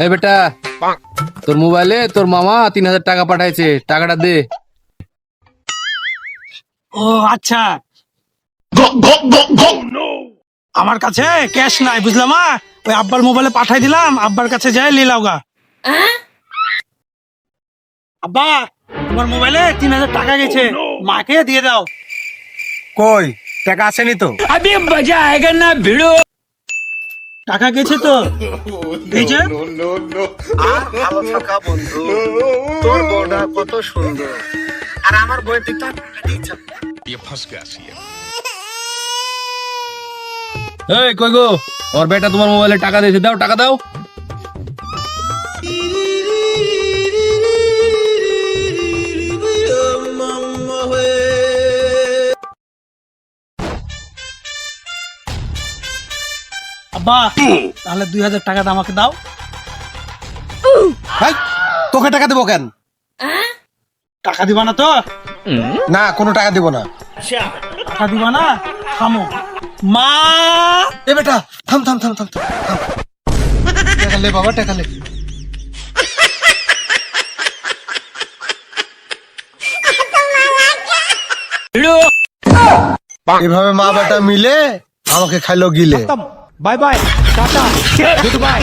এই বেটা, তোর মোবাইলে তোর মামা 3,000 টাকা পাঠাইছে, টাকাটা দে। ও আচ্ছা, আমার কাছে ক্যাশ নাই বুঝলাম। ওই আব্বার মোবাইলে পাঠাই দিলাম, আব্বার কাছে যাই লিলাও গা। আব্বা, তোমার মোবাইলে 3,000 টাকা গেছে, মাকে দিয়ে দাও। কই টাকা আসেনি তো? টাকা গেছে তো, এই যে। আর ভালো থাকা বন্ধু, তোর বউটা কত সুন্দর, আর আমার বউয়ের দিকটা দিচ্ছা। এই কই গো, ওর বেটা তোমার মোবাইলে টাকা দিয়েছে, দাও টাকা দাও। আব্বা, তাহলে 2,000 টাকাটা আমাকে দাও। ভাই তোকে টাকা দেবো কেন? টাকা দিবা না তো? না, কোনো টাকা দেবো না। টাকা দিবা না? থামো। মা, এ বেটা থাম থাম থাম থাম থাম থাম। টাকা লে বাবা, টাকা লে। এভাবে মা বেটা মিলে আমাকে খাইলো গিলে। Bye bye, tata, good bye.